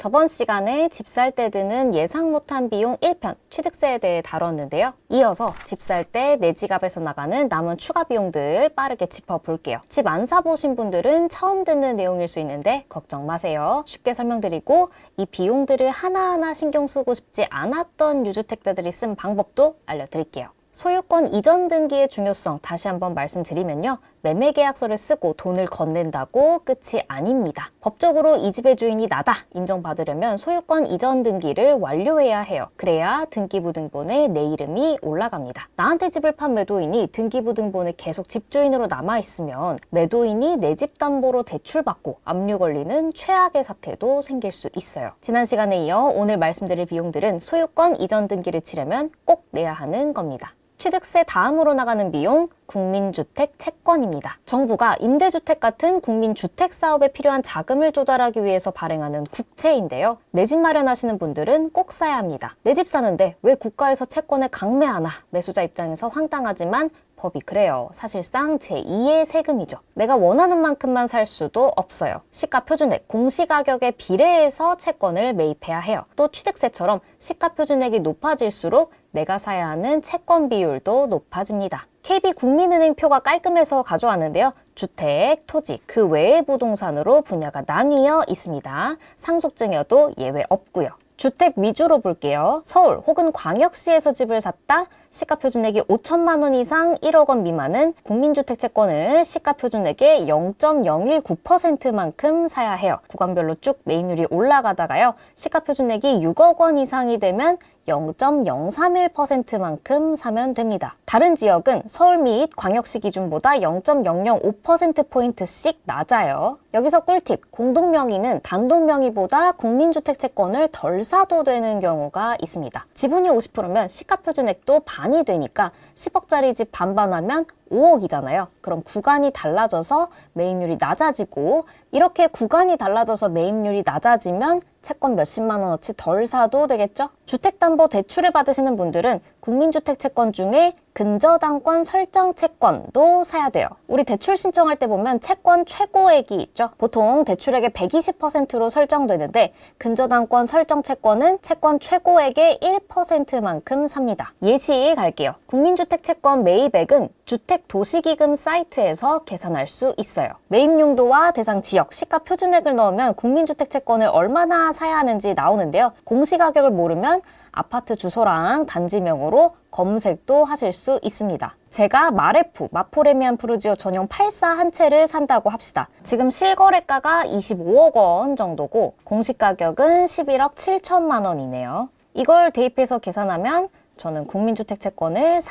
저번 시간에 집 살 때 드는 예상 못한 비용 1편 취득세에 대해 다뤘는데요. 이어서 집 살 때 내 지갑에서 나가는 남은 추가 비용들 빠르게 짚어볼게요. 집 안 사보신 분들은 처음 듣는 내용일 수 있는데 걱정 마세요. 쉽게 설명드리고 이 비용들을 하나하나 신경 쓰고 싶지 않았던 유주택자들이 쓴 방법도 알려드릴게요. 소유권 이전 등기의 중요성 다시 한번 말씀드리면요. 매매계약서를 쓰고 돈을 건넨다고 끝이 아닙니다. 법적으로 이 집의 주인이 나다 인정받으려면 소유권 이전 등기를 완료해야 해요. 그래야 등기부등본에 내 이름이 올라갑니다. 나한테 집을 판 매도인이 등기부등본에 계속 집주인으로 남아있으면 매도인이 내 집 담보로 대출받고 압류 걸리는 최악의 사태도 생길 수 있어요. 지난 시간에 이어 오늘 말씀드릴 비용들은 소유권 이전 등기를 치려면 꼭 내야 하는 겁니다. 취득세 다음으로 나가는 비용, 국민주택 채권입니다. 정부가 임대주택 같은 국민주택 사업에 필요한 자금을 조달하기 위해서 발행하는 국채인데요. 내 집 마련하시는 분들은 꼭 사야 합니다. 내 집 사는데 왜 국가에서 채권을 강매하나? 매수자 입장에서 황당하지만 법이 그래요. 사실상 제2의 세금이죠. 내가 원하는 만큼만 살 수도 없어요. 시가표준액, 공시가격에 비례해서 채권을 매입해야 해요. 또 취득세처럼 시가표준액이 높아질수록 내가 사야 하는 채권 비율도 높아집니다. KB국민은행 표가 깔끔해서 가져왔는데요. 주택, 토지, 그 외의 부동산으로 분야가 나뉘어 있습니다. 상속증여도 예외 없고요. 주택 위주로 볼게요. 서울 혹은 광역시에서 집을 샀다. 시가표준액이 5천만 원 이상 1억 원 미만은 국민주택 채권을 시가표준액의 0.019%만큼 사야 해요. 구간별로 쭉 매입률이 올라가다가요. 시가표준액이 6억 원 이상이 되면 0.031%만큼 사면 됩니다. 다른 지역은 서울 및 광역시 기준보다 0.005%포인트씩 낮아요. 여기서 꿀팁, 공동명의는 단독명의보다 국민주택 채권을 덜 사도 되는 경우가 있습니다. 지분이 50%면 시가표준액도 반이 되니까 10억짜리 집 반반하면 5억이잖아요. 그럼 구간이 달라져서 매입률이 낮아지고 이렇게 구간이 달라져서 매입률이 낮아지면 채권 몇십만 원어치 덜 사도 되겠죠? 주택담보대출을 받으시는 분들은 국민주택 채권 중에 근저당권 설정 채권도 사야 돼요. 우리 대출 신청할 때 보면 채권 최고액이 있죠. 보통 대출액의 120%로 설정되는데 근저당권 설정 채권은 채권 최고액의 1%만큼 삽니다. 예시 갈게요. 국민주택 채권 매입액은 주택도시기금 사이트에서 계산할 수 있어요. 매입 용도와 대상 지역, 시가 표준액을 넣으면 국민주택 채권을 얼마나 사야 하는지 나오는데요. 공시가격을 모르면 아파트 주소랑 단지명으로 검색도 하실 수 있습니다. 제가 마레프, 마포레미안 푸르지오 전용 84 한 채를 산다고 합시다. 지금 실거래가가 25억 원 정도고 공시가격은 11억 7천만 원이네요. 이걸 대입해서 계산하면 저는 국민주택 채권을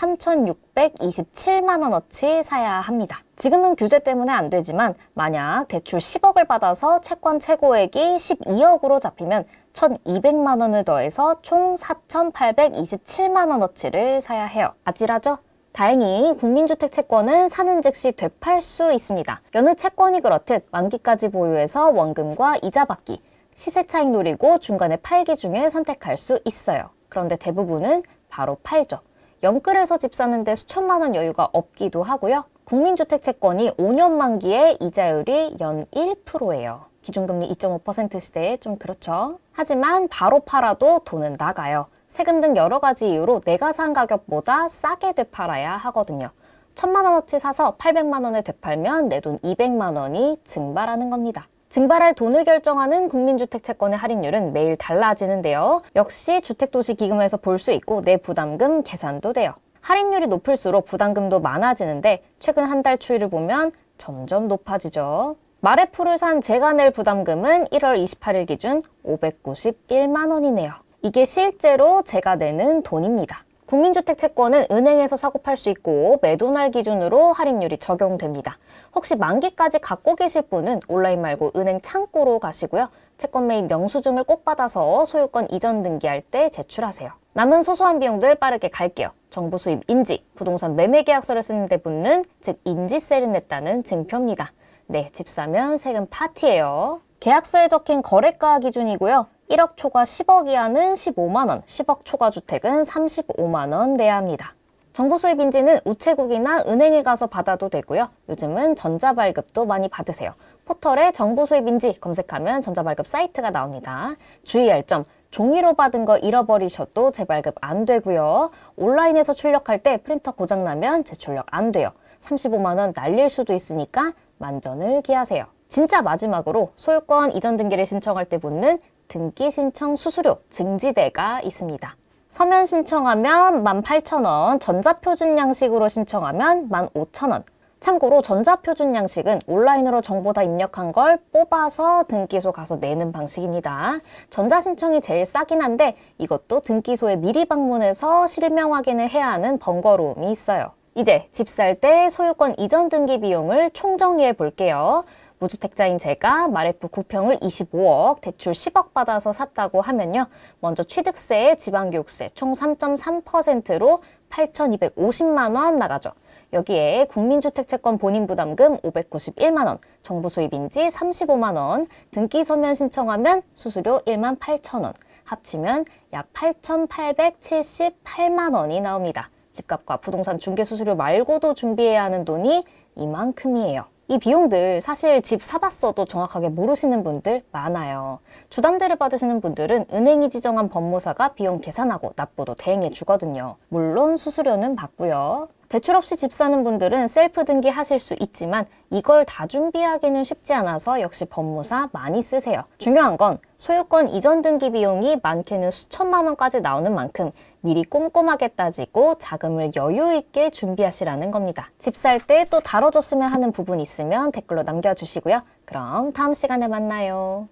3,627만 원어치 사야 합니다. 지금은 규제 때문에 안 되지만 만약 대출 10억을 받아서 채권 최고액이 12억으로 잡히면 1,200만 원을 더해서 총 4,827만 원어치를 사야 해요. 아찔하죠? 다행히 국민주택 채권은 사는 즉시 되팔 수 있습니다. 여느 채권이 그렇듯 만기까지 보유해서 원금과 이자 받기, 시세 차익 노리고 중간에 팔기 중에 선택할 수 있어요. 그런데 대부분은 바로 팔죠. 영끌에서 집 사는데 수천만 원 여유가 없기도 하고요. 국민주택 채권이 5년 만기에 이자율이 연 1%예요. 기준금리 2.5% 시대에 좀 그렇죠. 하지만 바로 팔아도 돈은 나가요. 세금 등 여러 가지 이유로 내가 산 가격보다 싸게 되팔아야 하거든요. 1,000만 원어치 사서 800만 원에 되팔면 내 돈 200만 원이 증발하는 겁니다. 증발할 돈을 결정하는 국민주택 채권의 할인율은 매일 달라지는데요. 역시 주택도시기금에서 볼 수 있고 내 부담금 계산도 돼요. 할인율이 높을수록 부담금도 많아지는데 최근 한 달 추이를 보면 점점 높아지죠. 마레프를 산 제가 낼 부담금은 1월 28일 기준 591만 원이네요. 이게 실제로 제가 내는 돈입니다. 국민주택 채권은 은행에서 사고 팔 수 있고 매도날 기준으로 할인율이 적용됩니다. 혹시 만기까지 갖고 계실 분은 온라인 말고 은행 창구로 가시고요. 채권 매입 영수증을 꼭 받아서 소유권 이전 등기할 때 제출하세요. 남은 소소한 비용들 빠르게 갈게요. 정부 수입 인지, 부동산 매매 계약서를 쓰는데 붙는 즉 인지세를 냈다는 증표입니다. 네, 집 사면 세금 파티예요. 계약서에 적힌 거래가 기준이고요. 1억 초과 10억 이하는 15만 원, 10억 초과 주택은 35만 원 내야 합니다. 정부 수입 인지는 우체국이나 은행에 가서 받아도 되고요. 요즘은 전자발급도 많이 받으세요. 포털에 정부 수입인지 검색하면 전자발급 사이트가 나옵니다. 주의할 점, 종이로 받은 거 잃어버리셔도 재발급 안 되고요. 온라인에서 출력할 때 프린터 고장나면 재출력 안 돼요. 35만 원 날릴 수도 있으니까 만전을 기하세요. 진짜 마지막으로 소유권 이전 등기를 신청할 때 붙는 등기 신청 수수료 증지대가 있습니다. 서면 신청하면 18,000원, 전자표준 양식으로 신청하면 15,000원. 참고로 전자표준 양식은 온라인으로 정보 다 입력한 걸 뽑아서 등기소 가서 내는 방식입니다. 전자신청이 제일 싸긴 한데 이것도 등기소에 미리 방문해서 실명 확인을 해야 하는 번거로움이 있어요. 이제 집 살 때 소유권 이전 등기 비용을 총정리해 볼게요. 무주택자인 제가 마레프 9평을 25억, 대출 10억 받아서 샀다고 하면요. 먼저 취득세, 지방교육세 총 3.3%로 8,250만 원 나가죠. 여기에 국민주택채권 본인부담금 591만 원, 정부 수입인지 35만 원, 등기 서면 신청하면 수수료 18,000원, 합치면 약 8,878만 원이 나옵니다. 집값과 부동산 중개수수료 말고도 준비해야 하는 돈이 이만큼이에요. 이 비용들 사실 집 사봤어도 정확하게 모르시는 분들 많아요. 주담대를 받으시는 분들은 은행이 지정한 법무사가 비용 계산하고 납부도 대행해 주거든요. 물론 수수료는 받고요. 대출 없이 집 사는 분들은 셀프 등기 하실 수 있지만 이걸 다 준비하기는 쉽지 않아서 역시 법무사 많이 쓰세요. 중요한 건 소유권 이전 등기 비용이 많게는 수천만 원까지 나오는 만큼 미리 꼼꼼하게 따지고 자금을 여유 있게 준비하시라는 겁니다. 집 살 때 또 다뤄줬으면 하는 부분 있으면 댓글로 남겨주시고요. 그럼 다음 시간에 만나요.